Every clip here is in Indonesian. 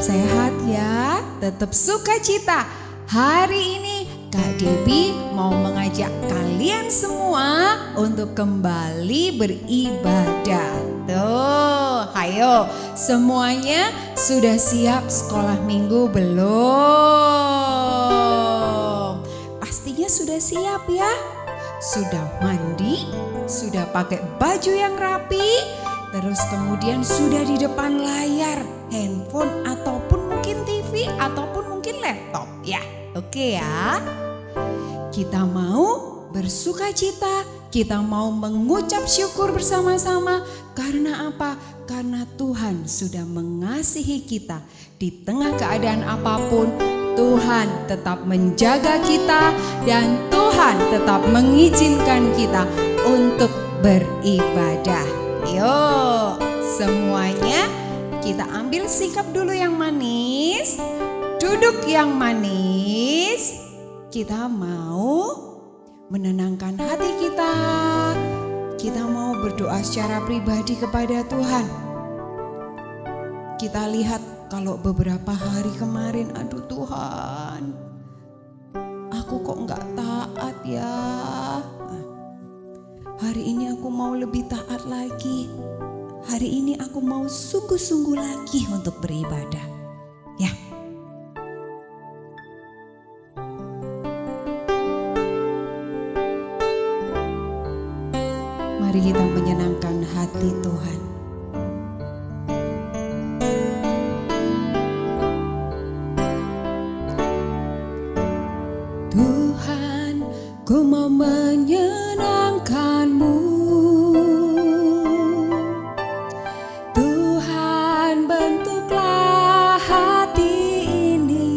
sehat ya, tetap sukacita. Hari ini Kak Debbie mau mengajak kalian semua untuk kembali beribadah. Tuh, ayo semuanya sudah siap sekolah minggu belum? Pastinya sudah siap ya. Sudah mandi, sudah pakai baju yang rapi, terus kemudian sudah di depan layar handphone ataupun mungkin TV ataupun mungkin laptop ya. Oke ya. Kita mau bersukacita, kita mau mengucap syukur bersama-sama. Karena apa? Karena Tuhan sudah mengasihi kita. Di tengah keadaan apapun, Tuhan tetap menjaga kita dan Tuhan tetap mengizinkan kita untuk beribadah. Yuk, semuanya kita ambil sikap dulu yang manis, duduk yang manis. Kita mau menenangkan hati kita. Kita mau berdoa secara pribadi kepada Tuhan. Kita lihat kalau beberapa hari kemarin, aduh Tuhan, aku kok gak taat ya. Hari ini aku mau lebih taat lagi. Hari ini aku mau sungguh-sungguh lagi untuk beribadah. Ya. Mari kita menyenangkan hati Tuhan. Tuhan, ku mau menyenangkan-Mu. Tuhan, bentuklah hati ini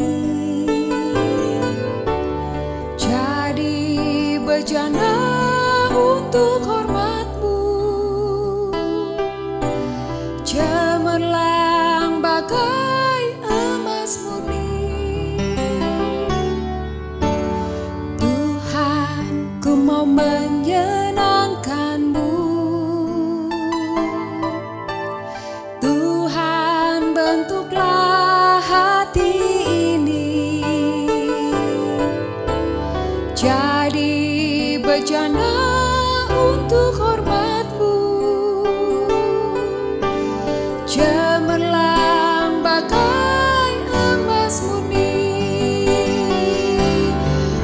jadi bejana untuk hormat-Mu, cemerlang bagai emas murni. Tuhan, ku mau menyenangkan-Mu. Tuhan, bentuklah hati ini jadi bejana untuk hormat-Mu, cemerlang bagai emas murni.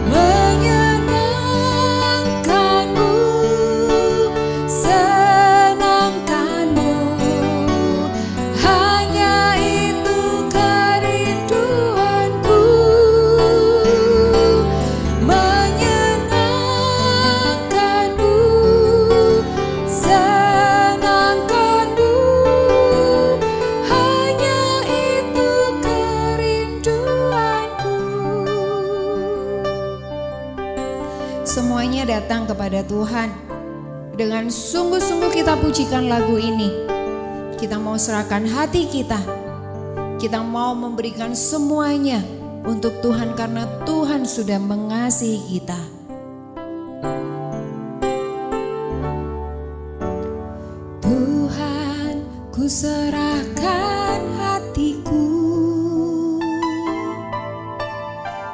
Menyenangkan-Mu, senangkan-Mu, hanya itu kerinduanku. Menyenangkan-Mu, senangkan-Mu, hanya itu kerinduanku. Semuanya datang kepada Tuhan. Dengan sungguh-sungguh kita pujikan lagu ini. Kita mau serahkan hati kita. Kita mau memberikan semuanya untuk Tuhan karena Tuhan sudah mengasihi kita. Tuhan, ku serahkan hatiku.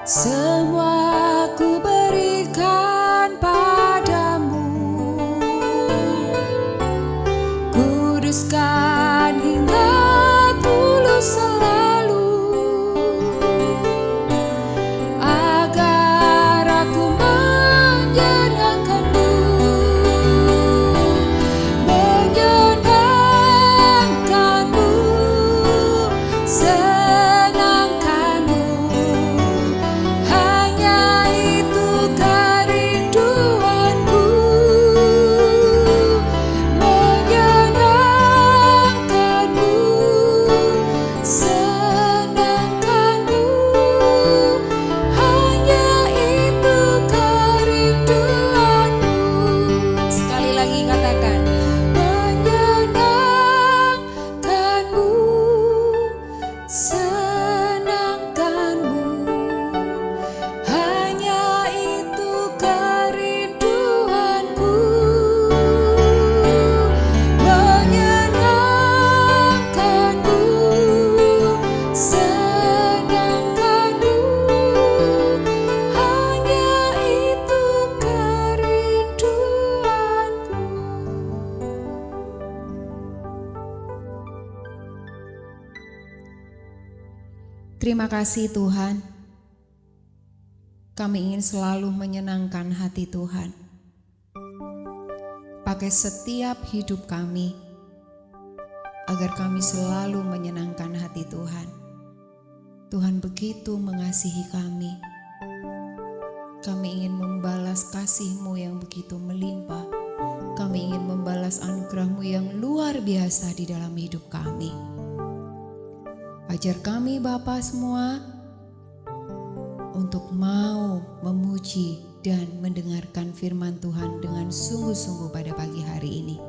Semua ku berikan padamu. Kuduskan hingga tulus selalu, agar aku menyenangkan-Mu. Menyenangkan-Mu, senangkan-Mu, hanya itu kerinduanku. Menyenangkan-Mu, senangkan-Mu, hanya itu kerinduanku. Sekali lagi katakan, menyenangkan-Mu, senangkan-Mu, hanya itu kerinduanku. Menyenangkan-Mu, senangkan-Mu, Terima kasih Tuhan. Kami ingin selalu menyenangkan hati Tuhan. Pakai setiap hidup kami, agar kami selalu menyenangkan hati Tuhan. Tuhan begitu mengasihi kami. Kami ingin membalas kasih-Mu yang begitu melimpah. Kami ingin membalas anugerah-Mu yang luar biasa di dalam hidup kami. Ajar kami Bapa semua untuk mau memuji dan mendengarkan firman Tuhan dengan sungguh-sungguh pada pagi hari ini.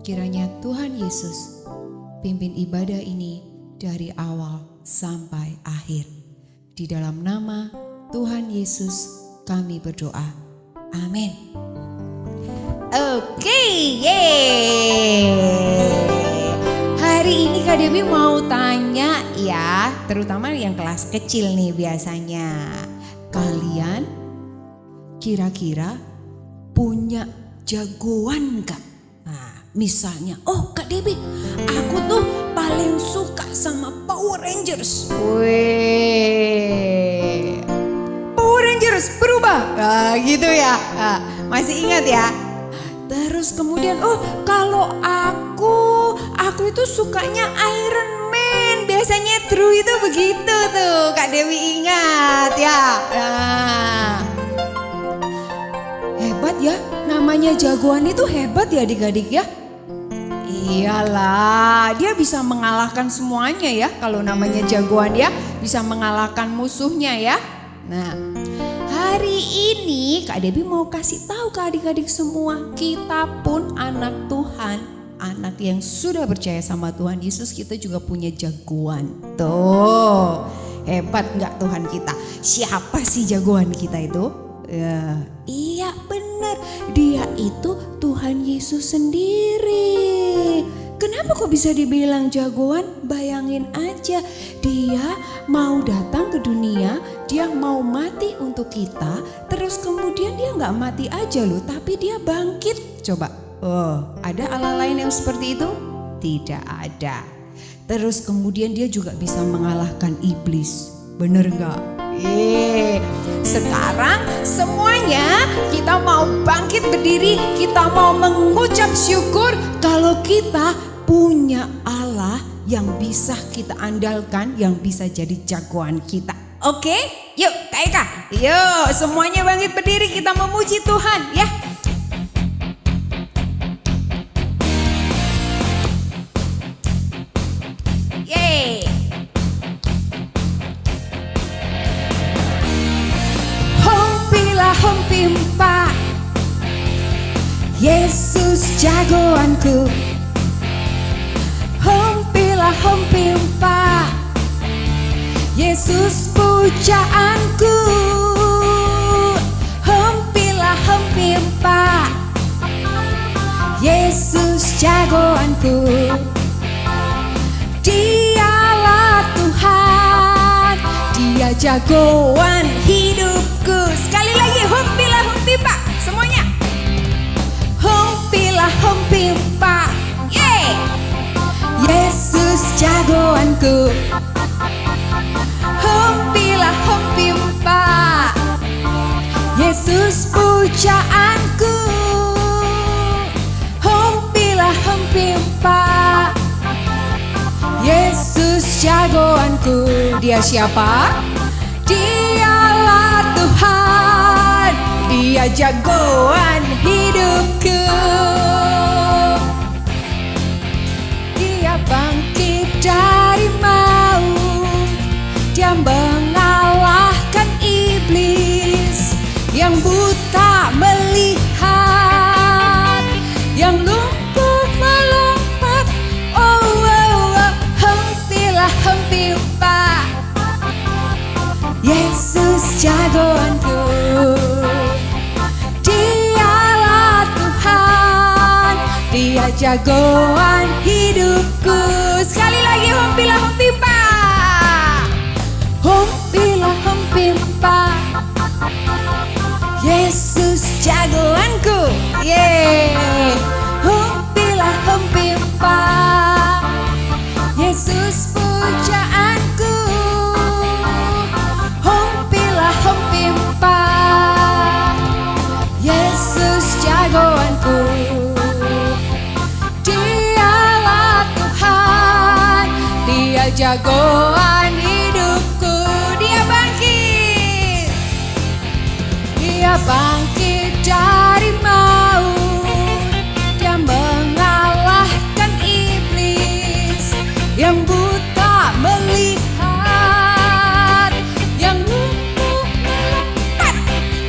Kiranya Tuhan Yesus pimpin ibadah ini dari awal sampai akhir. Di dalam nama Tuhan Yesus kami berdoa. Amin. Oke, yeay. Hari ini Kak Debbie mau tanya ya, terutama yang kelas kecil nih biasanya. Kalian kira-kira punya jagoan gak? Nah, misalnya, oh Kak Debbie, aku tuh paling suka sama Power Rangers. Wih, Power Rangers berubah, gitu ya. Masih ingat ya? Terus kemudian, oh kalau aku itu sukanya Iron Man. Biasanya True itu begitu tuh, Kak Dewi ingat ya. Hebat ya, namanya jagoan itu hebat ya adik-adik ya. Iyalah, dia bisa mengalahkan semuanya ya. Kalau namanya jagoan ya, bisa mengalahkan musuhnya ya. Nah, hari ini Kak Debbie mau kasih tahu ke adik-adik semua, kita pun anak Tuhan, anak yang sudah percaya sama Tuhan Yesus, kita juga punya jagoan. Tuh, hebat nggak Tuhan kita? Siapa sih jagoan kita itu? Ya, iya benar, dia itu Tuhan Yesus sendiri. Kenapa kok bisa dibilang jagoan? Bayangin aja, dia mau datang ke dunia, dia mau mati untuk kita, terus kemudian dia nggak mati aja loh, tapi dia bangkit. Coba, oh ada Allah lain yang seperti itu? Tidak ada. Terus kemudian dia juga bisa mengalahkan iblis, bener nggak? Sekarang semuanya kita mau bangkit berdiri, kita mau mengucap syukur kalau kita punya Allah yang bisa kita andalkan, yang bisa jadi jagoan kita. Oke? Yuk Kak Eka, yuk semuanya bangkit berdiri, kita memuji Tuhan ya. Yeay. Hompimpa, Yesus jagoanku. Hompimpa, Yesus pujaanku. Hompimpa, Yesus jagoanku. Dialah Tuhan, Dia jagoan hidupku. Sekali lagi, hompimpa semuanya. Hompimpa, yeay. Yesus jagoanku. Hompimpa, Yesus pujaanku. Hompimpa, Yesus jagoanku. Dia siapa? Dialah Tuhan, Dia jagoan hidupku. Dia bangkit dari maut, Dia mengalahkan iblis. Yang buta melihat, yang lumpuh melompat. Hompimpa, Yesus jagoanku. Dialah Tuhan, Dia jagoan hidupku. Sekali lagi, hompimpa. Hompimpa, Yesus jagoanku. Yeay. Hompimpa, Yesus pujaanku. jagoan hidupku. Dia bangkit. Dia bangkit dari maut. Dia mengalahkan iblis yang buta melihat, yang lumpuh melompat.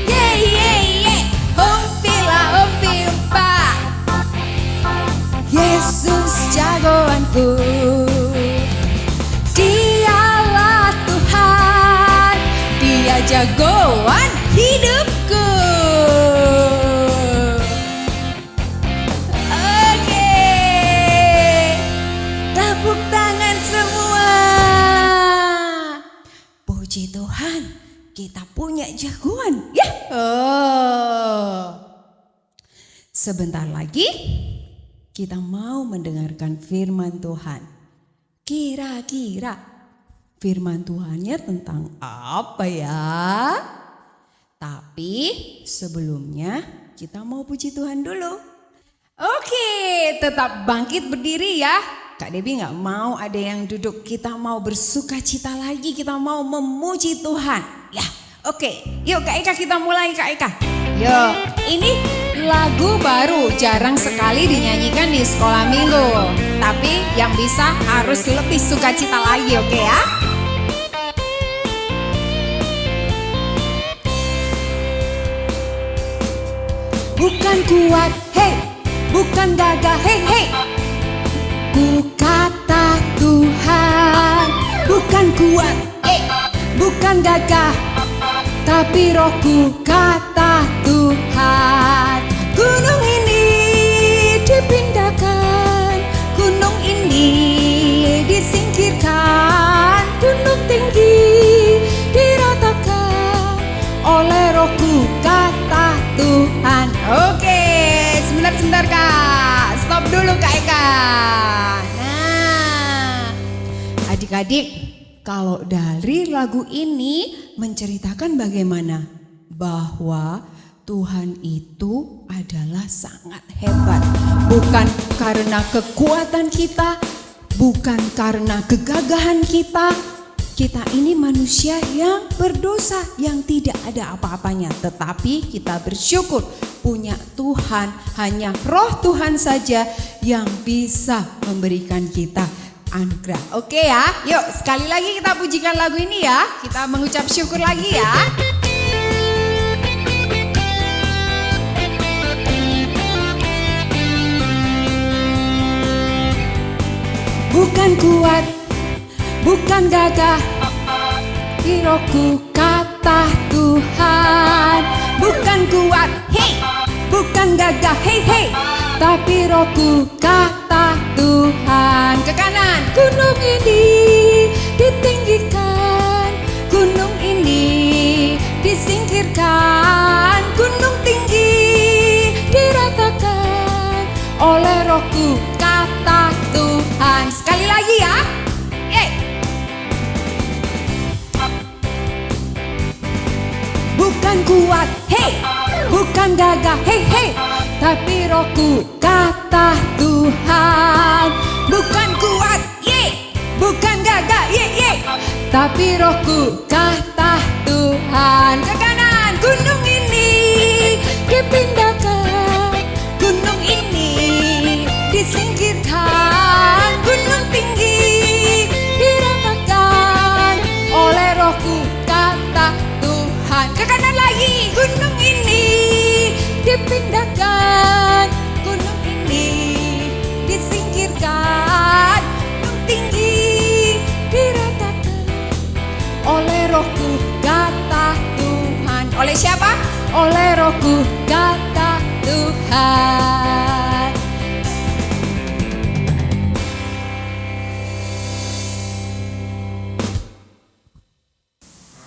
Ye ye ye, umpila umpa. Yesus jagoanku. Dialah Tuhan, Dia jagoan hidupku. Oke, tepuk tangan semua. Puji Tuhan, kita punya jagoan ya. Sebentar lagi kita mau mendengarkan firman Tuhan. Kira-kira firman Tuhannya tentang apa ya? Tapi sebelumnya kita mau puji Tuhan dulu. Oke, tetap bangkit berdiri ya. Kak Debbie gak mau ada yang duduk. Kita mau bersuka cita lagi. Kita mau memuji Tuhan. Ya, oke. Yuk Kak Eka, kita mulai Kak Eka. Yuk, ini lagu baru, jarang sekali dinyanyikan di sekolah minggu. Tapi yang bisa harus lebih sukacita lagi, oke ya? Bukan kuat, hei, bukan gagah, hei, hei. Ku kata Tuhan, bukan kuat, hei, bukan gagah, tapi rohku kata Tuhan. Gunung ini dipindahkan, gunung ini disingkirkan, gunung tinggi diratakan oleh rohku kata Tuhan. Oke, sebentar Kak, stop dulu Kak Eka. Nah, adik-adik, kalau dari lagu ini menceritakan bagaimana bahwa Tuhan itu adalah sangat hebat. Bukan karena kekuatan kita, bukan karena kegagahan kita. Kita ini manusia yang berdosa, yang tidak ada apa-apanya. Tetapi kita bersyukur punya Tuhan, hanya roh Tuhan saja yang bisa memberikan kita anugerah. Oke ya, yuk sekali lagi kita pujikan lagu ini ya. Kita mengucap syukur lagi ya. Bukan kuat, bukan gagah, rohku kata Tuhan. Bukan kuat, hei, bukan gagah, hei, hei, tapi rohku kata Tuhan. Ke kanan. Gunung ini ditinggikan, gunung ini disingkirkan, gunung tinggi diratakan oleh rohku kata Tuhan. Sekali lagi ya. Yeay. Bukan kuat, hei, bukan gagah, hei, hei, tapi rohku kata Tuhan. Bukan kuat, ye, bukan gagah, ye, ye, tapi rohku kata Tuhan. Ke kanan. Gunung ini dipindahkan, gunung ini disingkirkan, gunung tinggi diratakan oleh rohku kata Tuhan. Ke kanan lagi. Gunung ini dipindahkan, gunung ini disingkirkan, gunung tinggi diratakan oleh rohku kata Tuhan. Oleh siapa? Oleh rohku kata Tuhan.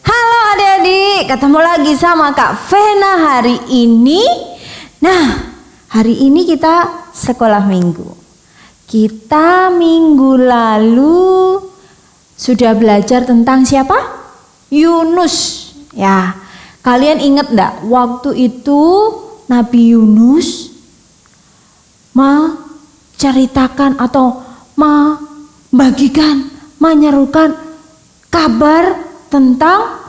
Halo adik-adik, ketemu lagi sama Kak Vena hari ini. Nah, hari ini kita sekolah minggu. Kita minggu lalu sudah belajar tentang siapa? Yunus. Ya, kalian ingat enggak waktu itu Nabi Yunus menceritakan atau membagikan menyerukan kabar tentang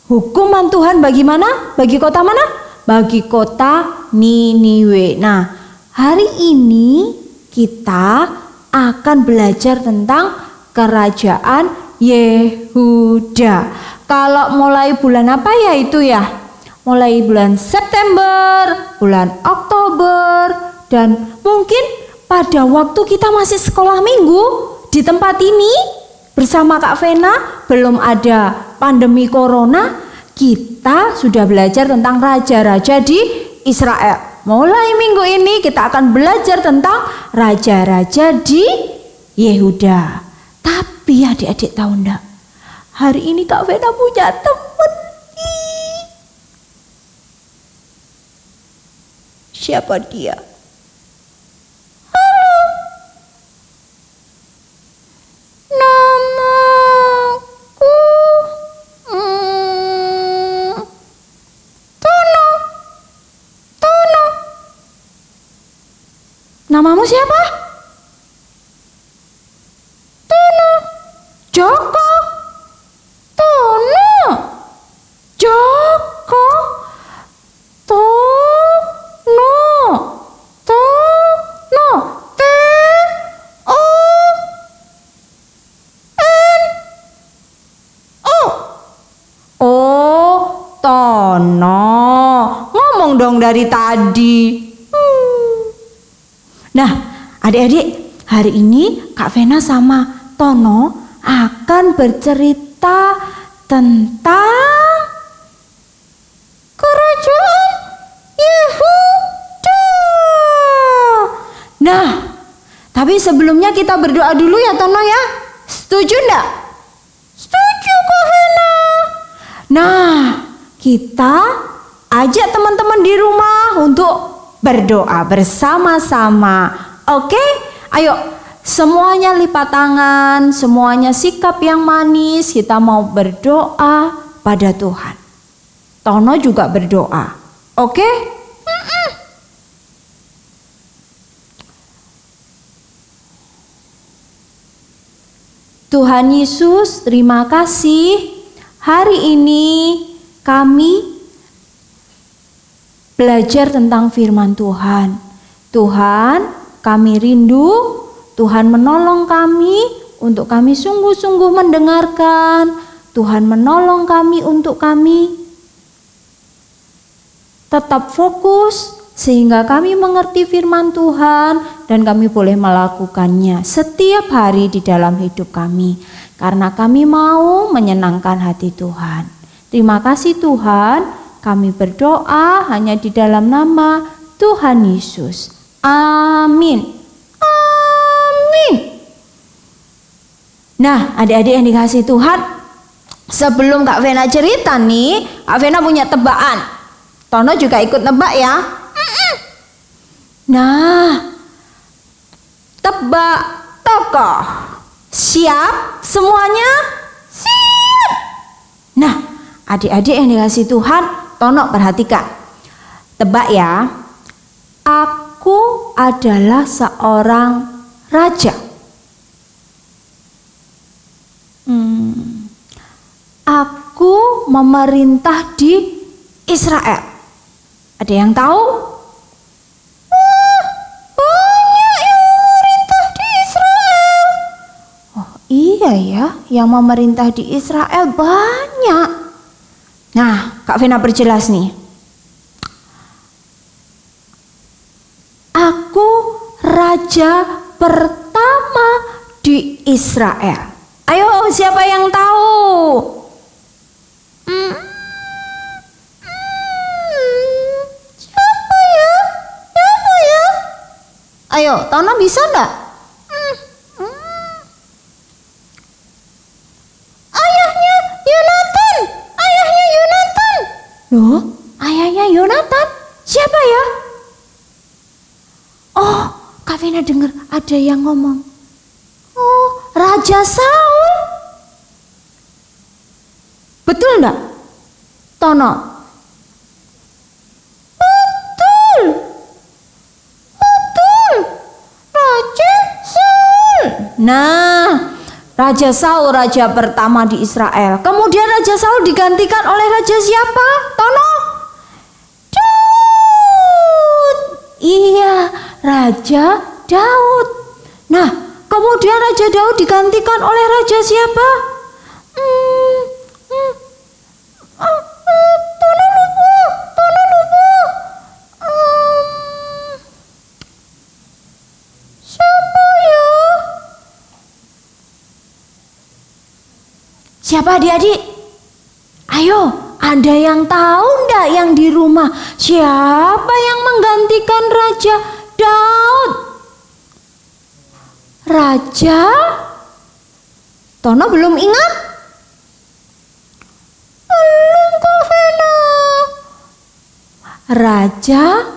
hukuman Tuhan bagi mana? Bagi kota mana? Bagi kota Niniwe. Nah, hari ini kita akan belajar tentang kerajaan Yehuda. Kalau mulai bulan apa ya itu ya? Mulai bulan September, bulan Oktober, dan mungkin pada waktu kita masih sekolah minggu di tempat ini bersama Kak Vena, belum ada pandemi corona, kita sudah belajar tentang raja-raja di Israel. Mulai minggu ini kita akan belajar tentang raja-raja di Yehuda. Tapi adik-adik tahu enggak? Hari ini Kak Vena punya teman. Siapa dia? Halo. Namaku Tono. Tono. Namamu siapa? Tono. Joko. Tono. Joko. Tono. Tono. T-O-N-O. Oh, Tono. Ngomong dong dari tadi. Nah, adik-adik, hari ini Kak Vena sama Tono akan bercerita tentang kerajaan Yehuda. Nah, tapi sebelumnya kita berdoa dulu ya Tono ya. Setuju enggak? Setuju Kak Vena. Nah, kita ajak teman-teman di rumah untuk berdoa bersama-sama. Oke? Ayo, semuanya lipat tangan, semuanya sikap yang manis. Kita mau berdoa pada Tuhan. Tono juga berdoa. Oke? Tuhan Yesus, terima kasih. Hari ini kami belajar tentang firman Tuhan. Tuhan, kami rindu Tuhan menolong kami untuk kami sungguh-sungguh mendengarkan. Tuhan menolong kami untuk kami tetap fokus sehingga kami mengerti firman Tuhan dan kami boleh melakukannya setiap hari di dalam hidup kami karena kami mau menyenangkan hati Tuhan. Terima kasih Tuhan. Kami berdoa hanya di dalam nama Tuhan Yesus. Amin. Amin. Nah, adik-adik yang dikasihi Tuhan, sebelum Kak Vena cerita nih, Kak Vena punya tebakan. Tono juga ikut nebak ya. Nah, tebak tokoh. Siap semuanya? Siap. Nah, adik-adik yang dikasihi Tuhan, Tono perhatikan. Tebak ya. Aku adalah seorang raja. Aku memerintah di Israel. Ada yang tahu? Banyak yang memerintah di Israel. Oh iya ya, yang memerintah di Israel banyak. Nah, Kak Vena perjelas nih. Aku raja pertama di Israel. Ayo, siapa yang tahu? Siapa ya? Siapa ya? Ayo, Tono bisa enggak? Ayahnya Yonatan. Ayahnya Yonatan. Loh, ayahnya Yonatan? Siapa ya? Oh, Kak Vena dengar ada yang ngomong. Oh, Raja Saul. Betul enggak? Tono. Betul. Betul. Raja Saul. Nah, Raja Saul, raja pertama di Israel. Kemudian Raja Saul digantikan oleh raja siapa? Tono? Daud. Iya, Raja Daud. Nah, kemudian Raja Daud digantikan oleh raja siapa? Tono lupa. Siapa ya? Siapa adik-adik? Ayo, ada yang tahu enggak yang di rumah? Siapa yang menggantikan Raja Daud? Raja? Tono belum ingat? Belum, Kak Vena. Raja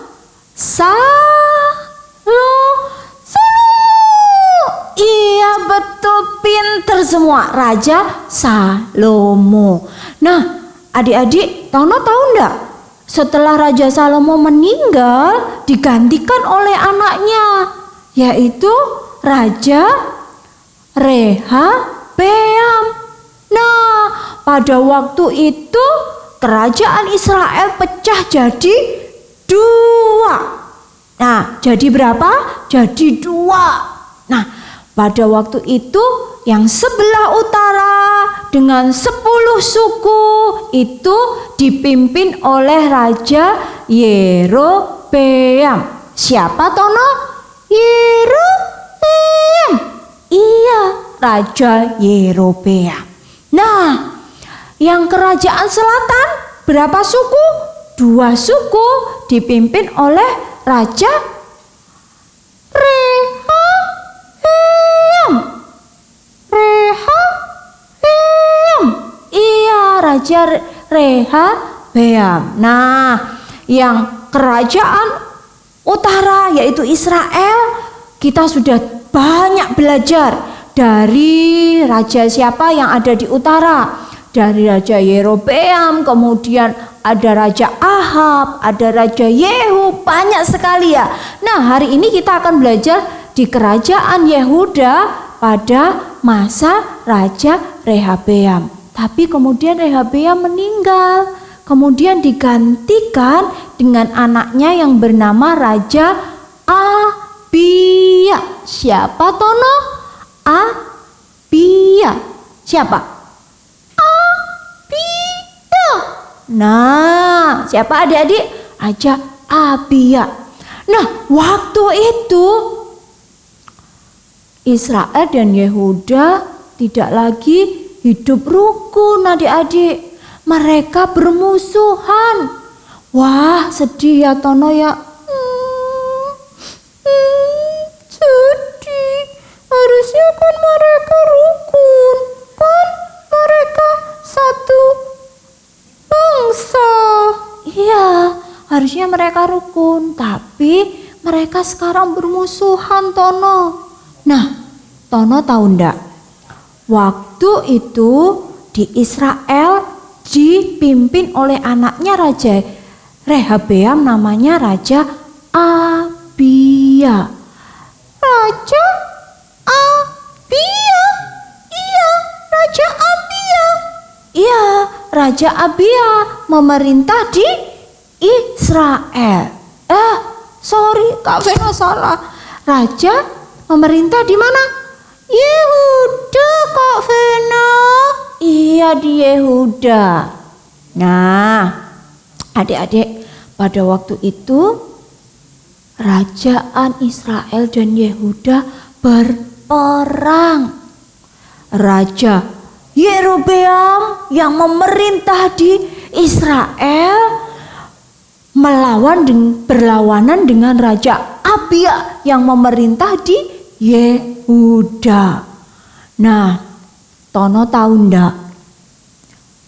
Iya betul, pinter semua. Raja Salomo. Nah, adik-adik, Tono tahu enggak? Setelah Raja Salomo meninggal, digantikan oleh anaknya, yaitu Raja Rehabeam. Nah, pada waktu itu kerajaan Israel pecah jadi dua. Nah, jadi berapa? Jadi dua. Nah, pada waktu itu yang sebelah utara dengan 10 suku itu dipimpin oleh Raja Yerobeam. Siapa Tono? Yerobeam. Iya, Raja Yerobeam. Nah, yang kerajaan selatan berapa suku? 2 suku dipimpin oleh Raja Rehabeam. Iya, Raja Rehabeam. Nah, yang kerajaan utara yaitu Israel, kita sudah banyak belajar dari raja siapa yang ada di utara. Dari Raja Yerobeam, kemudian ada Raja Ahab, ada Raja Yehu, banyak sekali ya. Nah, hari ini kita akan belajar di kerajaan Yehuda pada masa Raja Rehabeam. Tapi kemudian Rehabeam meninggal, kemudian digantikan dengan anaknya yang bernama Raja Abia. Siapa Tono? Abia. Siapa? Nah, siapa adik-adik? Raja Abia. Nah, waktu itu Israel dan Yehuda tidak lagi hidup rukun adik-adik. Mereka bermusuhan. Wah, sedih ya Tono ya. Sedih. Harusnya kan mereka rukun. Kan mereka satu bangsa. Iya, harusnya mereka rukun, tapi mereka sekarang bermusuhan Tono. Nah, Tono tahu ndak? Waktu itu di Israel dipimpin oleh anaknya Raja Rehabeam, namanya Raja Abia. Raja Abia. Iya, Raja Abia. Iya, Raja Abia memerintah di Israel. Sorry, Kak Vena salah. Raja memerintah di mana? Yehuda, Kak Vena. Iya, di Yehuda. Nah, adik-adik, pada waktu itu kerajaan Israel dan Yehuda berperang. Raja Yerobeam yang memerintah di Israel berlawanan dengan Raja Abia yang memerintah di Yehuda. Nah, Tono tahu ndak?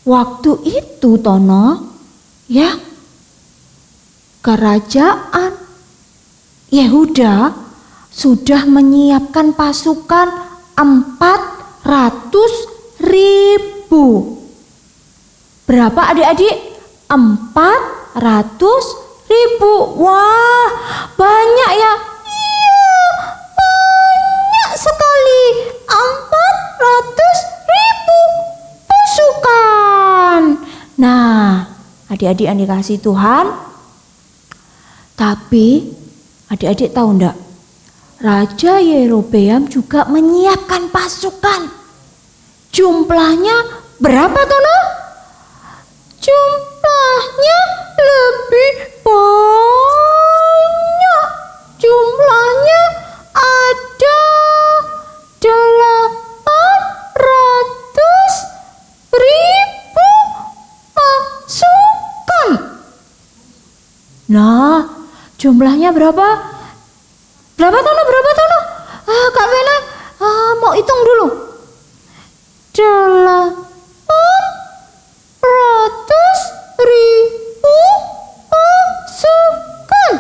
Waktu itu Tono, ya, kerajaan Yehuda sudah menyiapkan pasukan 400.000. Berapa adik-adik? 400.000. Wah, banyak ya. Iya, banyak sekali. 400.000. adik-adik yang dikasih Tuhan. Tapi adik-adik tahu enggak? Raja Yerobeam juga menyiapkan pasukan. Jumlahnya berapa Tono? Jumlahnya lebih banyak. Jumlahnya ada 800.000 pasukan. Nah, jumlahnya berapa? Berapa Tono? Kak Vena mau hitung dulu. 800.000 pasukan.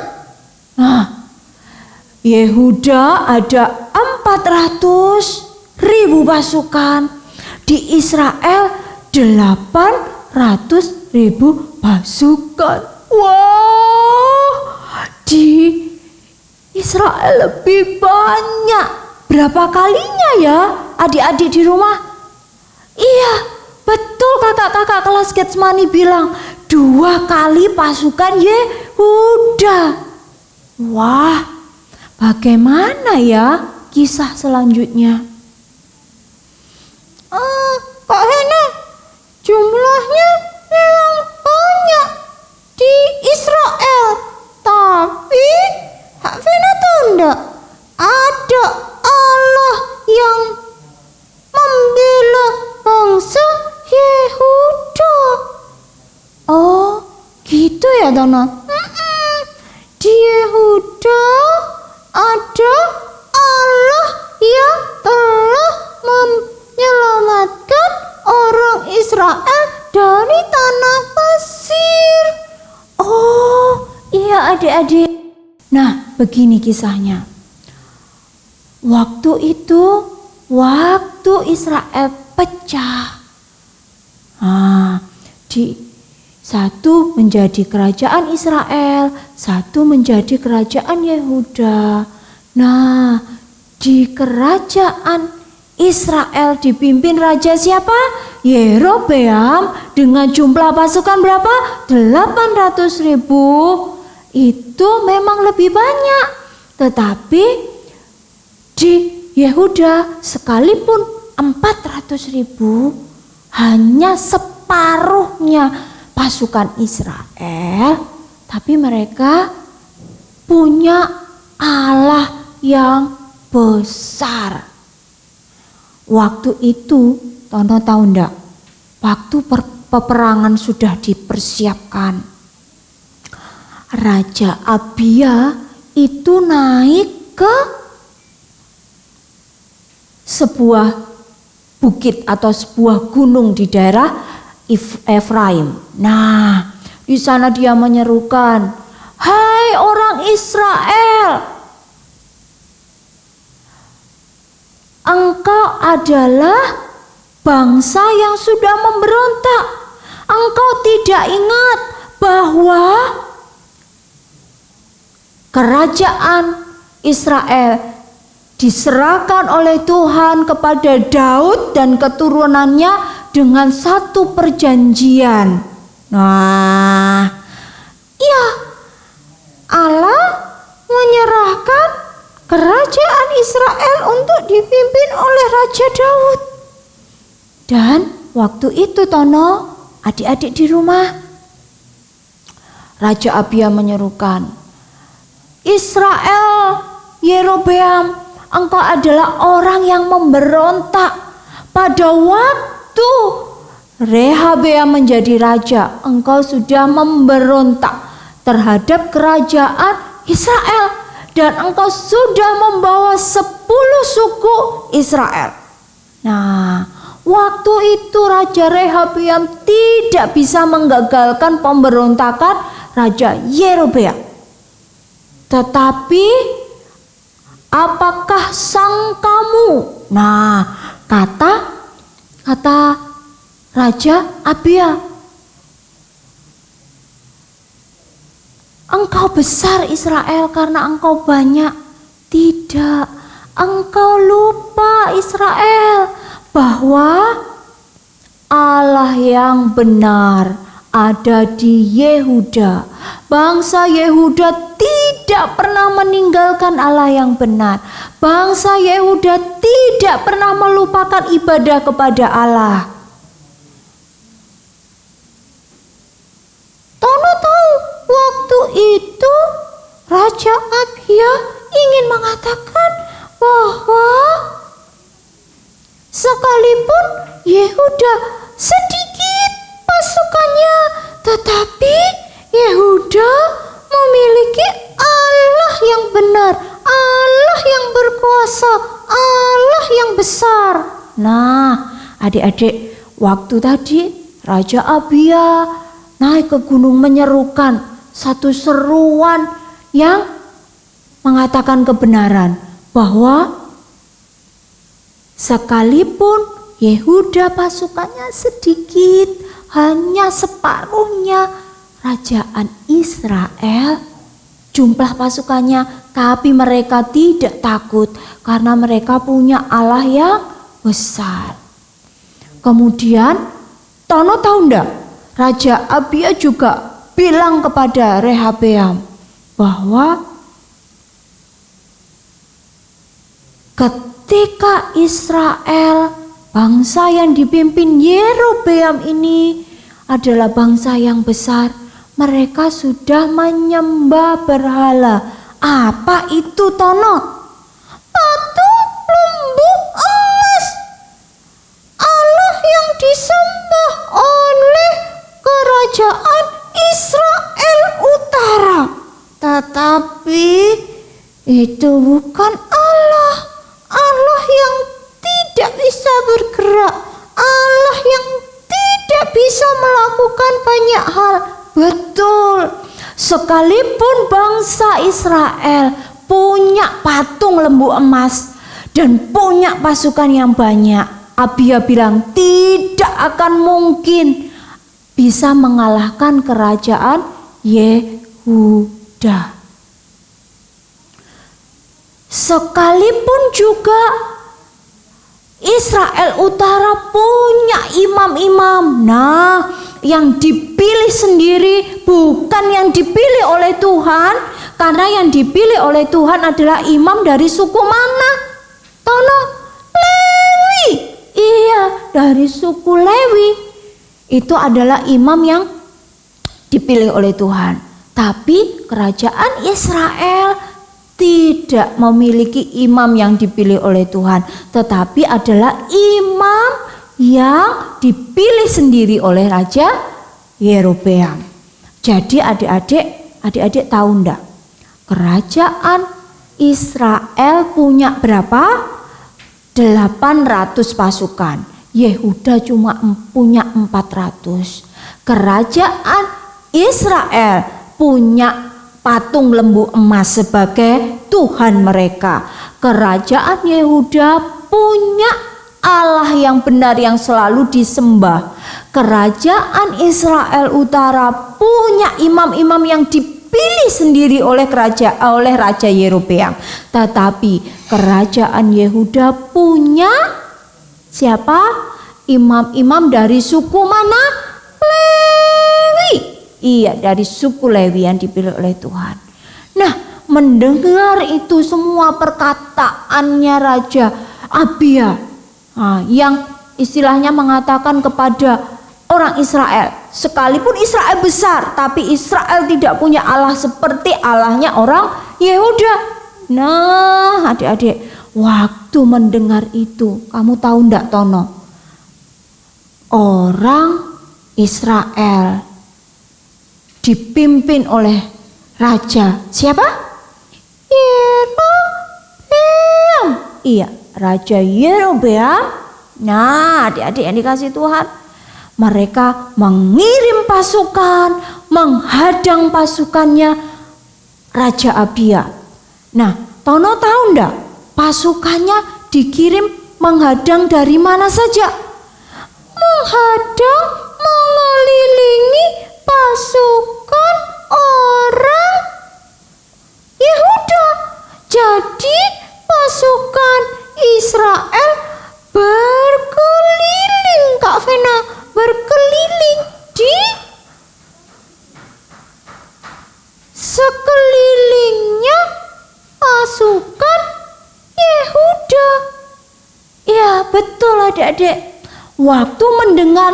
Nah, Yehuda ada 400.000 pasukan. Di Israel 800.000 pasukan. Wow, di Israel lebih banyak. Berapa kalinya ya adik-adik di rumah? Iya, betul kakak-kakak kelas Getsemani bilang 2 kali pasukan Yehuda. Wah, bagaimana ya kisah selanjutnya? Kak Hena, jumlahnya memang banyak di Israel. Tapi Kak Vena tahu enggak? Ada Allah yang membela bangsa Yehuda. Oh, gitu ya Tono? Di Yehuda ada Allah yang telah menyelamatkan orang Israel dari tanah Mesir. Oh, iya adik-adik. Nah, begini kisahnya. Waktu Israel pecah. Satu menjadi kerajaan Israel, satu menjadi kerajaan Yehuda. Nah, di kerajaan Israel dipimpin raja siapa? Yerobeam dengan jumlah pasukan berapa? 800.000. Itu memang lebih banyak. Tetapi di Yehuda sekalipun 400.000 hanya separuhnya pasukan Israel, tapi mereka punya Allah yang besar. Waktu itu, Tono tahu enggak? Waktu peperangan sudah dipersiapkan. Raja Abia itu naik ke sebuah bukit atau sebuah gunung di daerah Efraim. Nah, di sana dia menyerukan, "Hai orang Israel, engkau adalah bangsa yang sudah memberontak. Engkau tidak ingat bahwa kerajaan Israel diserahkan oleh Tuhan kepada Daud dan keturunannya dengan satu perjanjian." Nah, ya, Allah menyerahkan kerajaan Israel untuk dipimpin oleh Raja Daud. Dan waktu itu Tono, adik-adik di rumah, Raja Abia menyerukan, "Israel, Yerobeam, engkau adalah orang yang memberontak. Pada waktu Rehabeam menjadi raja, engkau sudah memberontak terhadap kerajaan Israel. Dan engkau sudah membawa 10 suku Israel." Nah, waktu itu Raja Rehabeam tidak bisa menggagalkan pemberontakan Raja Yerobeam. Tetapi apakah sangkamu? Nah, kata Raja Abia, "Engkau besar Israel karena engkau banyak." Tidak, engkau lupa Israel bahwa Allah yang benar, ada di Yehuda. Bangsa Yehuda tidak pernah meninggalkan Allah yang benar. Bangsa Yehuda tidak pernah melupakan ibadah kepada Allah. Tono tahu waktu itu Raja Abia ingin mengatakan bahwa sekalipun Yehuda sedikit pasukannya, tetapi Yehuda memiliki Allah yang benar, Allah yang berkuasa, Allah yang besar. Nah, adik-adik, waktu tadi Raja Abia naik ke gunung menyerukan satu seruan yang mengatakan kebenaran bahwa sekalipun Yehuda pasukannya sedikit, hanya separuhnya kerajaan Israel jumlah pasukannya, tapi mereka tidak takut karena mereka punya Allah yang besar. Kemudian Tono tahu enggak, Raja Abia juga bilang kepada Rehabeam bahwa ketika Israel, bangsa yang dipimpin Yerobeam ini adalah bangsa yang besar, mereka sudah menyembah berhala. Apa itu, Tono? Patung lembu emas, Allah yang disembah oleh kerajaan Israel Utara. Tetapi itu bukan Allah, Allah yang tidak bisa bergerak, Allah yang tidak bisa melakukan banyak hal. Betul, sekalipun bangsa Israel punya patung lembu emas dan punya pasukan yang banyak, Abia bilang tidak akan mungkin bisa mengalahkan kerajaan Yehuda. Sekalipun juga Israel Utara punya imam-imam, nah yang dipilih sendiri, bukan yang dipilih oleh Tuhan, karena yang dipilih oleh Tuhan adalah imam dari suku mana? Tono? Lewi. Iya, dari suku Lewi. Itu adalah imam yang dipilih oleh Tuhan. Tapi kerajaan Israel tidak memiliki imam yang dipilih oleh Tuhan, tetapi adalah imam yang dipilih sendiri oleh Raja Yerobeam. Jadi adik-adik tahu enggak? Kerajaan Israel punya berapa? 800 pasukan. Yehuda cuma punya 400. Kerajaan Israel punya patung lembu emas sebagai Tuhan mereka. Kerajaan Yehuda punya Allah yang benar yang selalu disembah. Kerajaan Israel Utara punya imam-imam yang dipilih sendiri oleh Raja Yerobeam. Tetapi kerajaan Yehuda punya siapa? Imam-imam dari suku mana? Lewi. Iya, dari suku Lewi yang dipilih oleh Tuhan. Nah, mendengar itu semua perkataannya Raja Abia, yang istilahnya mengatakan kepada orang Israel, sekalipun Israel besar, tapi Israel tidak punya Allah seperti Allahnya orang Yehuda. Nah, adik-adik, waktu mendengar itu, kamu tahu enggak, Tono? Orang Israel dipimpin oleh raja siapa? Yerobeam. Iya, Raja Yerobeam. Nah, adik-adik yang dikasih Tuhan, mereka mengirim pasukan menghadang pasukannya Raja Abia. Nah, Tono tahu enggak, pasukannya dikirim menghadang dari mana saja? Menghadang, mengelilingi pasukan orang Yehuda. Jadi pasukan Israel berkeliling, Kak Vena, berkeliling di adik-adik, waktu mendengar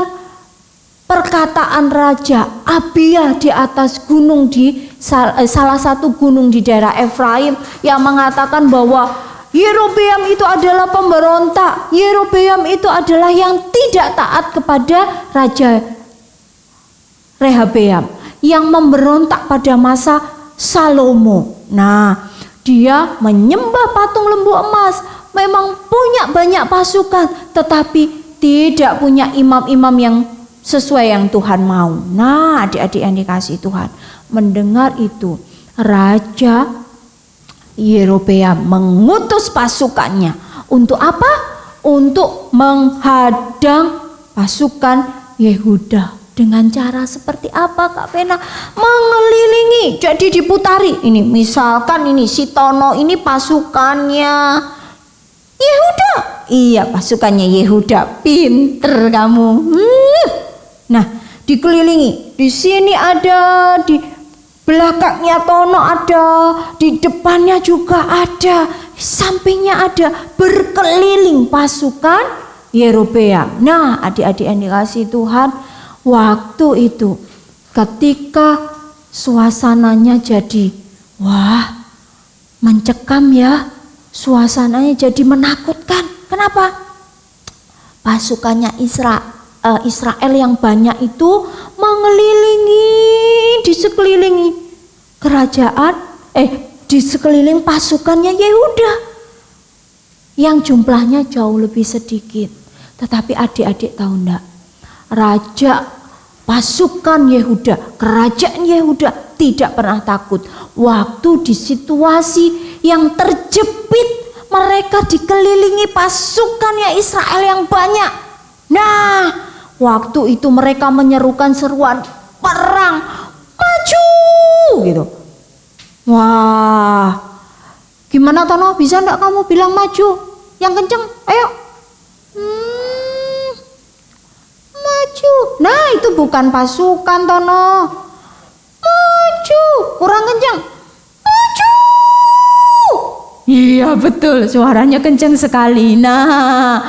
perkataan Raja Abia di atas gunung di salah satu gunung di daerah Efraim yang mengatakan bahwa Yerobeam itu adalah pemberontak, Yerobeam itu adalah yang tidak taat kepada Raja Rehabeam yang memberontak pada masa Salomo. Nah, dia menyembah patung lembu emas, memang punya banyak pasukan, tetapi tidak punya imam-imam yang sesuai yang Tuhan mau. Nah, adik-adik yang dikasihi Tuhan, mendengar itu Raja Yerobeam mengutus pasukannya untuk apa? Untuk menghadang pasukan Yehuda. Dengan cara seperti apa Kak Pena? Mengelilingi, jadi diputari. Ini misalkan ini si Tono ini pasukannya Yehuda. Iya, pasukannya Yehuda. Pinter kamu. Nah, dikelilingi. Di sini ada, di belakangnya Tono ada, di depannya juga ada, di sampingnya ada, berkeliling pasukan Yerobeam. Nah, adik-adik yang dikasihi Tuhan, waktu itu ketika suasananya jadi mencekam ya, suasananya jadi menakutkan. Kenapa? Pasukannya Israel yang banyak itu mengelilingi di sekeliling kerajaan, di sekeliling pasukannya Yehuda yang jumlahnya jauh lebih sedikit. Tetapi adik-adik tahu enggak? Raja pasukan Yehuda, kerajaan Yehuda tidak pernah takut. Waktu di situasi yang terjepit, mereka dikelilingi pasukannya Israel yang banyak. Nah, waktu itu mereka menyerukan seruan perang, maju gitu. Wah, gimana Tono? Bisa enggak kamu bilang maju yang kenceng? Ayo. Maju. Nah, itu bukan pasukan Tono. Maju. Kurang kenceng. Maju. Iya betul, suaranya kenceng sekali. Nah,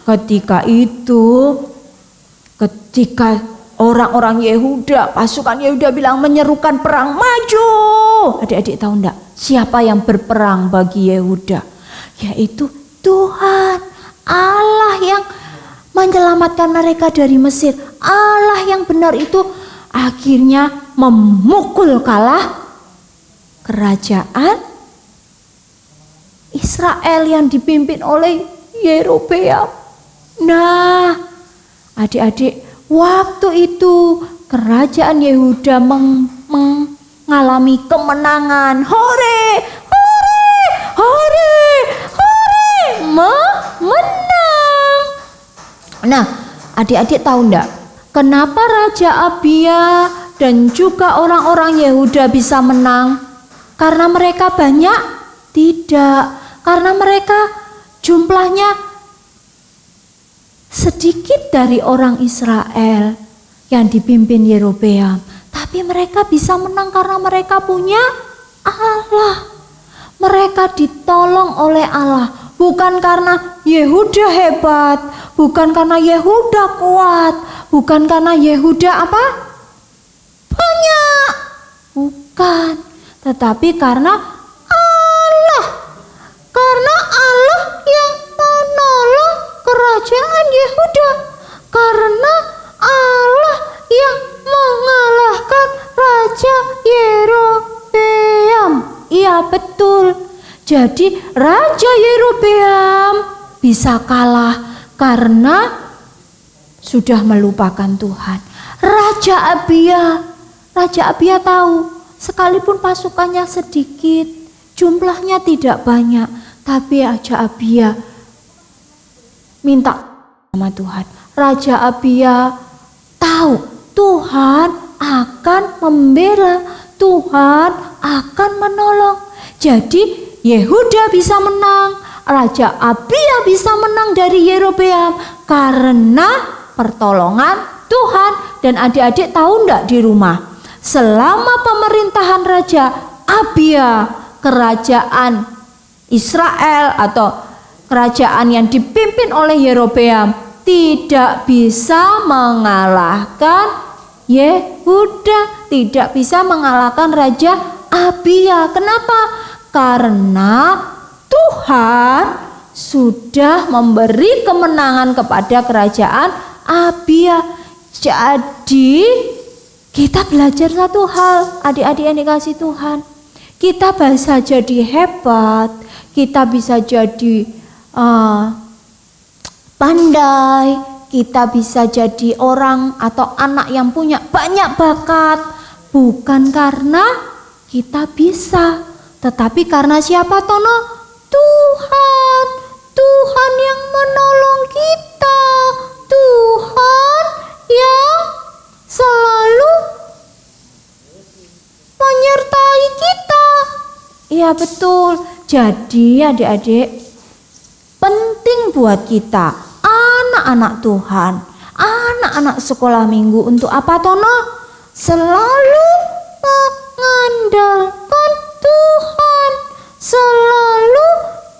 ketika orang-orang Yehuda, pasukan Yehuda bilang menyerukan perang, maju. Adik-adik tahu enggak siapa yang berperang bagi Yehuda? Yaitu Tuhan, Allah yang menyelamatkan mereka dari Mesir. Allah yang benar itu akhirnya memukul kalah kerajaan Israel yang dipimpin oleh Yerobeam. Nah, adik-adik, waktu itu kerajaan Yehuda mengalami kemenangan. Hore, hore, hore, hore, menang. Nah, adik-adik tahu enggak kenapa Raja Abia dan juga orang-orang Yehuda bisa menang? Karena mereka banyak? Tidak, karena mereka jumlahnya sedikit dari orang Israel yang dipimpin Yerobeam. Tapi mereka bisa menang karena mereka punya Allah. Mereka ditolong oleh Allah. Bukan karena Yehuda hebat, bukan karena Yehuda kuat, bukan karena Yehuda apa? Banyak. Bukan, tetapi karena Allah. Karena Allah yang menolong kerajaan Yehuda. Karena Allah yang mengalahkan Raja Yerobeam. Iya betul. Jadi Raja Yerobeam bisa kalah karena sudah melupakan Tuhan. Raja Abia tahu sekalipun pasukannya sedikit, jumlahnya tidak banyak, tapi Raja Abia minta sama Tuhan. Raja Abia tahu Tuhan akan membela, Tuhan akan menolong. Jadi Yehuda bisa menang, Raja Abia bisa menang dari Yerobeam karena pertolongan Tuhan. Dan adik-adik tahu enggak di rumah, selama pemerintahan Raja Abia, kerajaan Israel atau kerajaan yang dipimpin oleh Yerobeam tidak bisa mengalahkan Yehuda, tidak bisa mengalahkan Raja Abia. Kenapa? Karena Tuhan sudah memberi kemenangan kepada kerajaan Abia. Jadi kita belajar satu hal, adik-adik yang dikasih Tuhan. Kita bisa jadi hebat, kita bisa jadi pandai, kita bisa jadi orang atau anak yang punya banyak bakat. Bukan karena kita bisa, tetapi karena siapa Tono? Tuhan. Tuhan yang menolong kita. Tuhan yang selalu menyertai kita. Iya betul. Jadi adik-adik, penting buat kita anak-anak Tuhan, anak-anak sekolah minggu untuk apa Tono? Selalu mengandalkan Tuhan, selalu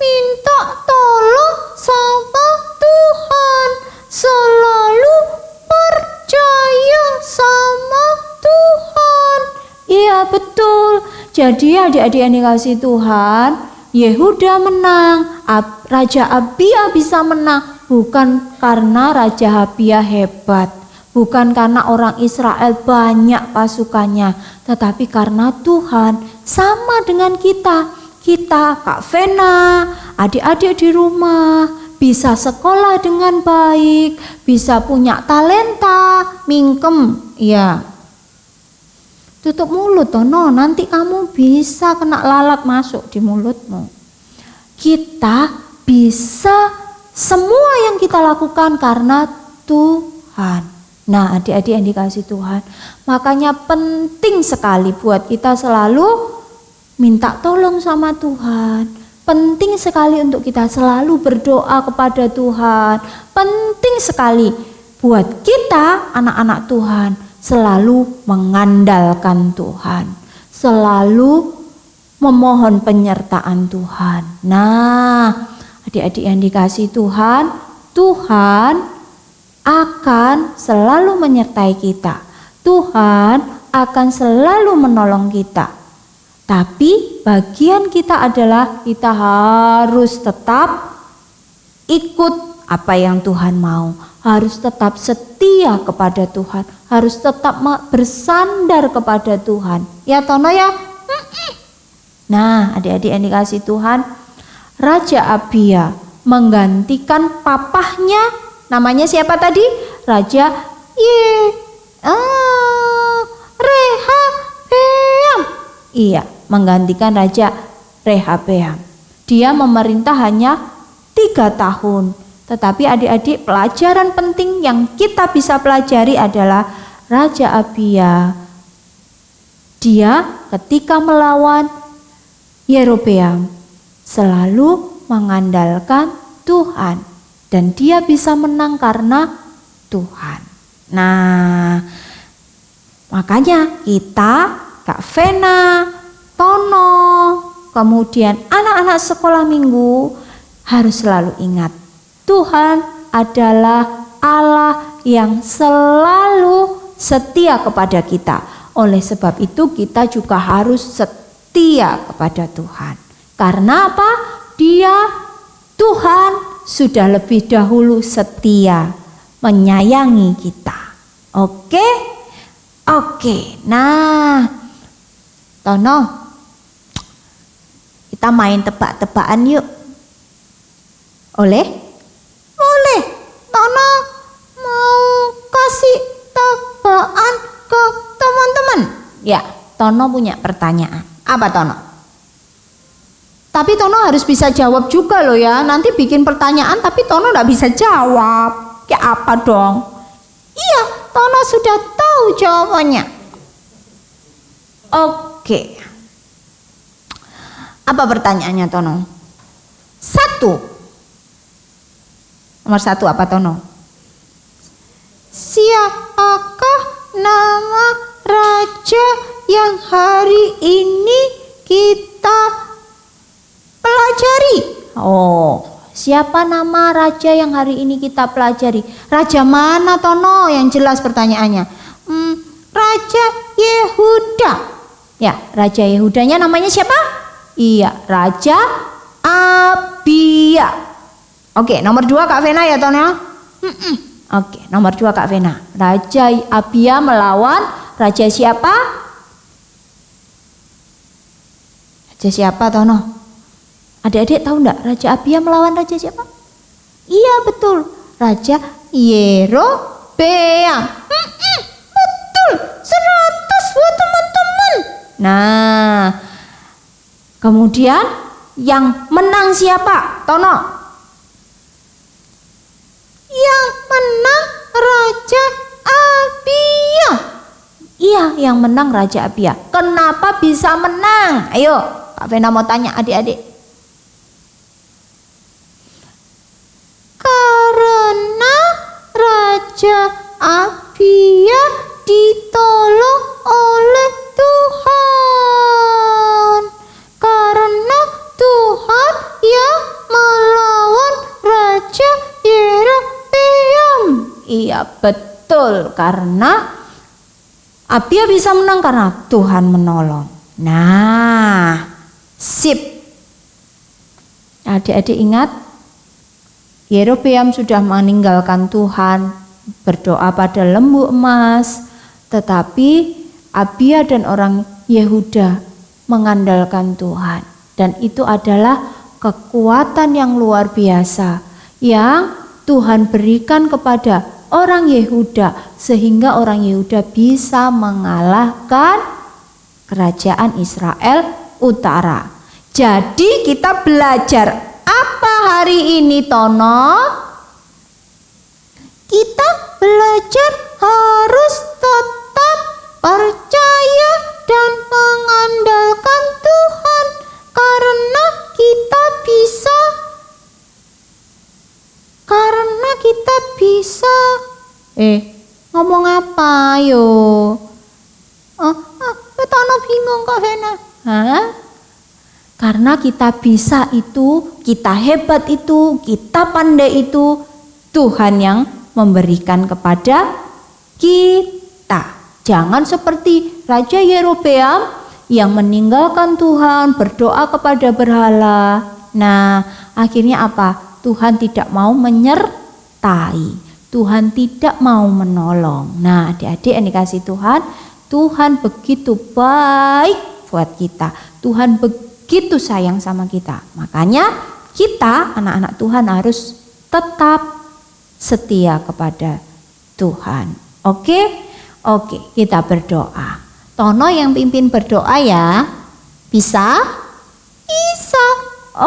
minta tolong sama Tuhan, selalu percaya sama Tuhan. Iya betul. Jadi adik-adik yang dikasih Tuhan, Yehuda menang, Raja Abia bisa menang bukan karena Raja Abia hebat, bukan karena orang Israel banyak pasukannya, tetapi karena Tuhan. Sama dengan kita, Kak Vena, adik-adik di rumah bisa sekolah dengan baik, bisa punya talenta, mingkem, ya. Tutup mulut Tono, nanti kamu bisa kena lalat masuk di mulutmu. Kita bisa semua yang kita lakukan karena Tuhan. Nah, adik-adik yang dikasih Tuhan, makanya penting sekali buat kita selalu minta tolong sama Tuhan. Penting sekali untuk kita selalu berdoa kepada Tuhan. Penting sekali buat kita anak-anak Tuhan selalu mengandalkan Tuhan, selalu memohon penyertaan Tuhan. Nah, adik-adik yang dikasih Tuhan, Tuhan akan selalu menyertai kita. Tuhan akan selalu menolong kita. Tapi bagian kita adalah kita harus tetap ikut apa yang Tuhan mau. Harus tetap setia kepada Tuhan, harus tetap bersandar kepada Tuhan. Ya Tono ya. Nah, adik-adik yang dikasih Tuhan, Raja Abia menggantikan papahnya, namanya siapa tadi? Raja Rehabeam. Iya, menggantikan Raja Rehabeam. Dia memerintah hanya 3 tahun. Tetapi adik-adik, pelajaran penting yang kita bisa pelajari adalah Raja Abia. Dia ketika melawan Yerobeam selalu mengandalkan Tuhan. Dan dia bisa menang karena Tuhan. Nah, makanya kita, Kak Vena, Tono, kemudian anak-anak sekolah minggu harus selalu ingat, Tuhan adalah Allah yang selalu setia kepada kita. Oleh sebab itu kita juga harus setia kepada Tuhan. Karena apa? Tuhan sudah lebih dahulu setia menyayangi kita. Oke? Nah, Tono, kita main tebak-tebakan yuk. Oleh? Tono mau kasih tebakan ke teman-teman. Ya, Tono punya pertanyaan. Apa Tono? Tapi Tono harus bisa jawab juga loh ya. Nanti bikin pertanyaan tapi Tono gak bisa jawab. Ya apa dong? Iya, Tono sudah tahu jawabannya. Oke. Apa pertanyaannya Tono? 1. Nomor 1 apa Tono? Siapakah nama raja yang hari ini kita pelajari? Oh, Siapa nama raja yang hari ini kita pelajari? Raja mana Tono? Yang jelas pertanyaannya. Raja Yehuda. Ya, Raja Yehudanya namanya siapa? Iya, Raja Abia. Oke, nomor 2 Kak Vena ya Tono. Oke, nomor 2 Kak Vena. Raja Abia melawan raja siapa? Raja siapa Tono? Adik-adik tahu enggak Raja Abia melawan raja siapa? Iya betul, Raja Yerobeam. Betul, 100 buat teman-teman. Nah, kemudian yang menang siapa? Tono? Yang menang Raja Abia. Iya, yang menang Raja Abia. Kenapa bisa menang? Ayo, Kak Vena mau tanya adik-adik. Karena Raja Abia ditolong oleh Tuhan. Karena Tuhan yang melawan Raja Yerobeam. Iya betul, karena Abia bisa menang karena Tuhan menolong. Nah, sip. Adik-adik ingat, Yerobeam sudah meninggalkan Tuhan, berdoa pada lembu emas, tetapi Abia dan orang Yehuda mengandalkan Tuhan. Dan itu adalah kekuatan yang luar biasa yang Tuhan berikan kepada orang Yehuda, sehingga orang Yehuda bisa mengalahkan kerajaan Israel Utara. Jadi kita belajar apa hari ini Tono? Kita belajar harus tetap percaya dan mengandalkan Tuhan, karena kita bisa ngomong apa yo? Tono bingung Kak Vena. Hah? Karena kita bisa itu, kita hebat itu, kita pandai itu, Tuhan yang memberikan kepada kita. Jangan seperti Raja Yerobeam yang meninggalkan Tuhan, berdoa kepada berhala. Nah, akhirnya apa? Tuhan tidak mau menyertai. Tuhan tidak mau menolong. Nah, adik-adik yang dikasih Tuhan, Tuhan begitu baik buat kita. Tuhan begitu sayang sama kita. Makanya kita anak-anak Tuhan harus tetap setia kepada Tuhan. Oke, kita berdoa. Tono yang pimpin berdoa ya. Bisa? Bisa.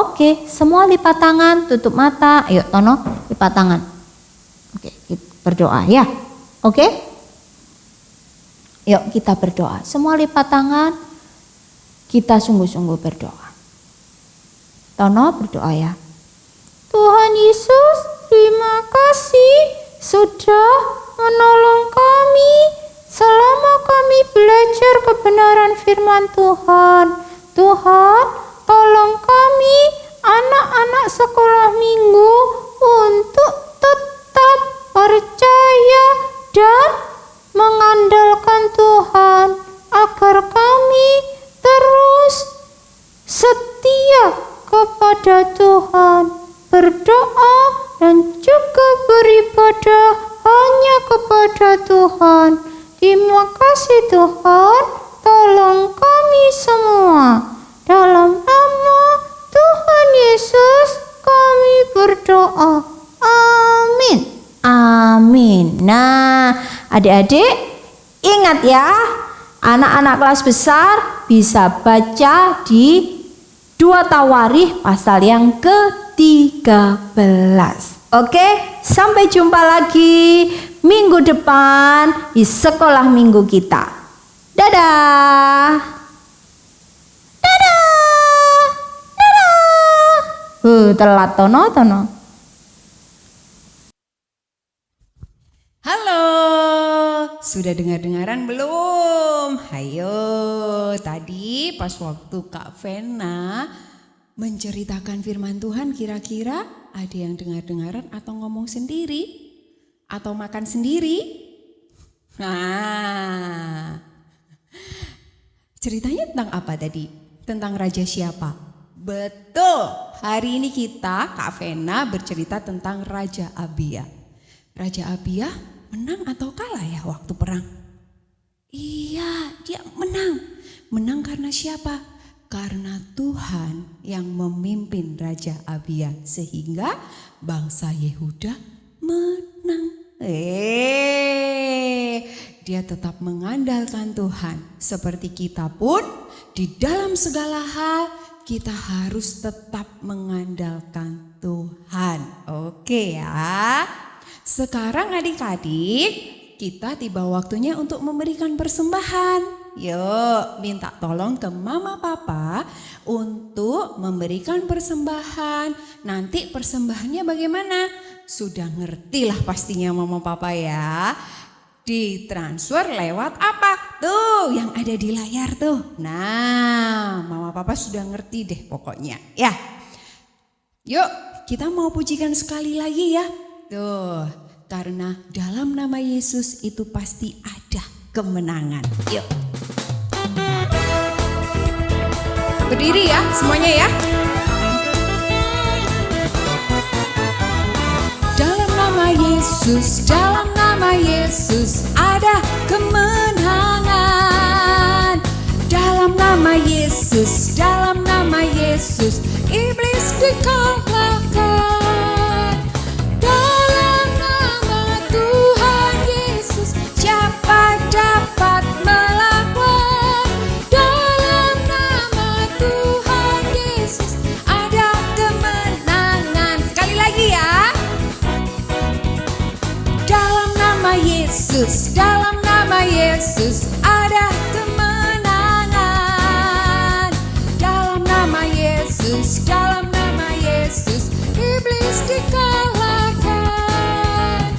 Oke, semua lipat tangan, tutup mata. Ayo Tono, lipat tangan. Oke, kita berdoa ya. Oke? Yuk kita berdoa. Semua lipat tangan. Kita sungguh-sungguh berdoa. Tono berdoa ya. Tuhan Yesus, terima kasih sudah menolong kami selama kami belajar kebenaran firman Tuhan. Tuhan, tolong kami anak-anak sekolah minggu untuk tetap percaya dan mengandalkan Tuhan, agar kami terus setia kepada Tuhan, berdoa dan juga beribadah hanya kepada Tuhan. Terima kasih Tuhan, tolong kami semua. Dalam nama Tuhan Yesus kami berdoa. Amin. Amin. Nah, adik-adik ingat ya, anak-anak kelas besar bisa baca di 2 Tawarikh pasal yang ke-13. Oke, sampai jumpa lagi minggu depan di sekolah minggu kita. Dadah. Dadah. Dadah. Telat Tono. Halo, sudah dengar-dengaran belum? Hayo, tadi pas waktu Kak Vena menceritakan firman Tuhan, kira-kira ada yang dengar-dengaran atau ngomong sendiri? Atau makan sendiri? Nah, ceritanya tentang apa tadi? Tentang raja siapa? Betul, hari ini kita, Kak Vena, bercerita tentang Raja Abia. Raja Abia menang atau kalah ya waktu perang? Iya, dia menang. Menang karena siapa? Karena Tuhan yang memimpin Raja Abia, sehingga bangsa Yehuda menang. Dia tetap mengandalkan Tuhan. Seperti kita pun di dalam segala hal kita harus tetap mengandalkan Tuhan. Oke ya. Sekarang adik-adik, kita tiba waktunya untuk memberikan persembahan. Yuk, minta tolong ke mama papa untuk memberikan persembahan. Nanti persembahannya bagaimana? Sudah ngerti lah pastinya mama papa ya. Ditransfer lewat apa? Tuh yang ada di layar tuh. Nah, mama papa sudah ngerti deh pokoknya ya. Yuk, kita mau pujikan sekali lagi ya. Tuh, karena dalam nama Yesus itu pasti ada kemenangan. Yuk. Berdiri ya semuanya ya. Dalam nama Yesus ada kemenangan. Dalam nama Yesus iblis dikalahkan. Dalam nama Tuhan Yesus siapa dapat melawan? Dalam nama Tuhan Yesus ada kemenangan. Sekali lagi ya. Dalam nama Yesus ada kemenangan. Dalam nama Yesus iblis dikalahkan.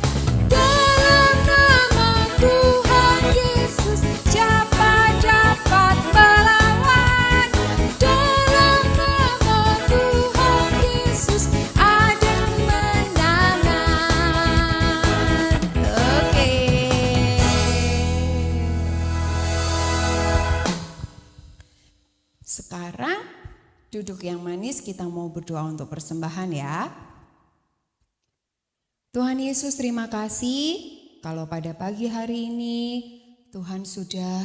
Dalam nama Tuhan Yesus siapa dapat melawan? Dalam nama Tuhan Yesus ada kemenangan. Oke. Sekarang duduk yang manis, kita mau berdoa untuk persembahan ya. Tuhan Yesus, terima kasih kalau pada pagi hari ini Tuhan sudah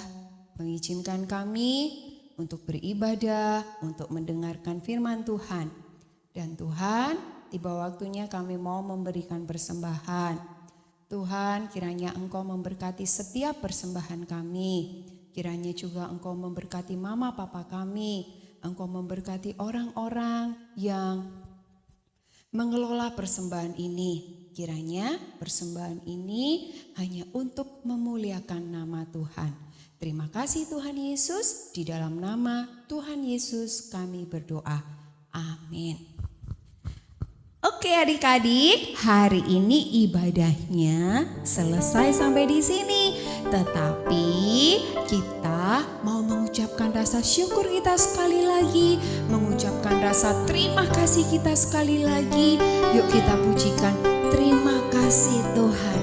mengizinkan kami untuk beribadah, untuk mendengarkan firman Tuhan. Dan Tuhan, tiba waktunya kami mau memberikan persembahan. Tuhan, kiranya Engkau memberkati setiap persembahan kami. Kiranya juga Engkau memberkati mama papa kami. Engkau memberkati orang-orang yang mengelola persembahan ini. Kiranya persembahan ini hanya untuk memuliakan nama Tuhan. Terima kasih Tuhan Yesus, di dalam nama Tuhan Yesus kami berdoa. Amin. Oke adik-adik, hari ini ibadahnya selesai sampai di sini. Tetapi kita mau mengucapkan rasa syukur kita sekali lagi, mengucapkan rasa terima kasih kita sekali lagi. Yuk kita pujikan, terima kasih Tuhan.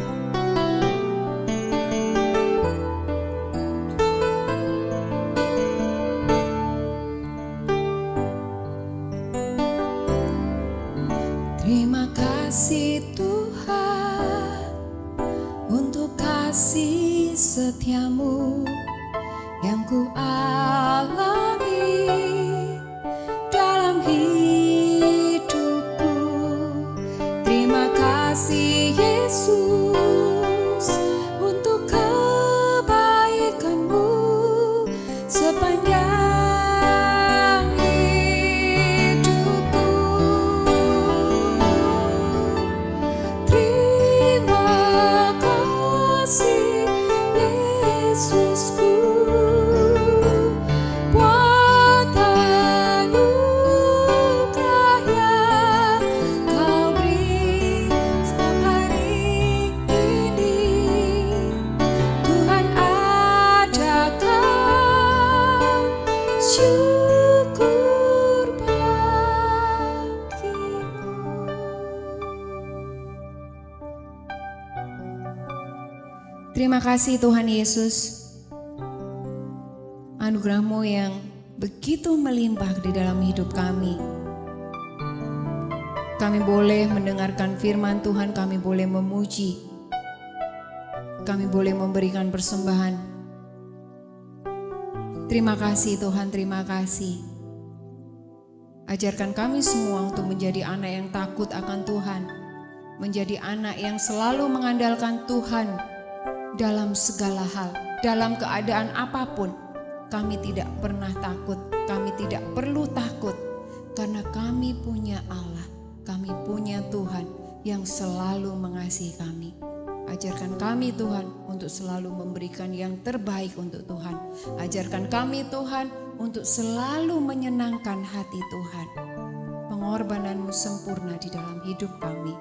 Terima kasih Tuhan untuk kasih setiamu yang ku alami dalam hidupku. Terima kasih Yesus untuk kebaikanmu sepanjang syukur Terima kasih Tuhan Yesus. Anugerah-Mu yang begitu melimpah di dalam hidup kami. Kami boleh mendengarkan firman Tuhan, kami boleh memuji. Kami boleh memberikan persembahan. Terima kasih Tuhan, terima kasih. Ajarkan kami semua untuk menjadi anak yang takut akan Tuhan. Menjadi anak yang selalu mengandalkan Tuhan dalam segala hal. Dalam keadaan apapun, kami tidak pernah takut. Kami tidak perlu takut. Karena kami punya Allah. Kami punya Tuhan yang selalu mengasihi kami. Ajarkan kami Tuhan untuk selalu memberikan yang terbaik untuk Tuhan. Ajarkan kami Tuhan untuk selalu menyenangkan hati Tuhan. Pengorbanan-Mu sempurna di dalam hidup kami.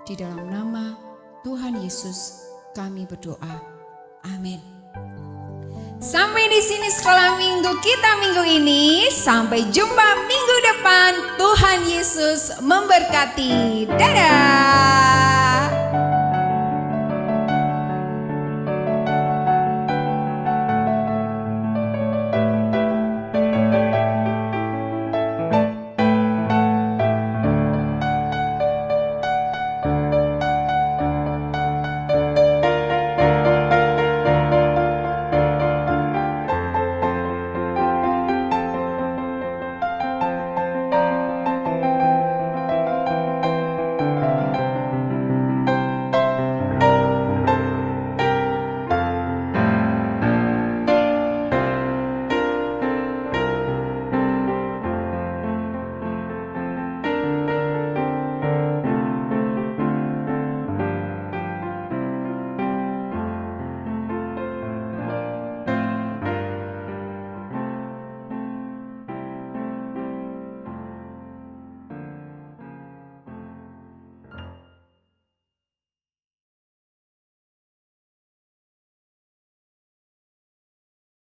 Di dalam nama Tuhan Yesus kami berdoa. Amin. Sampai di sini sekolah minggu kita minggu ini. Sampai jumpa minggu depan. Tuhan Yesus memberkati. Dadah.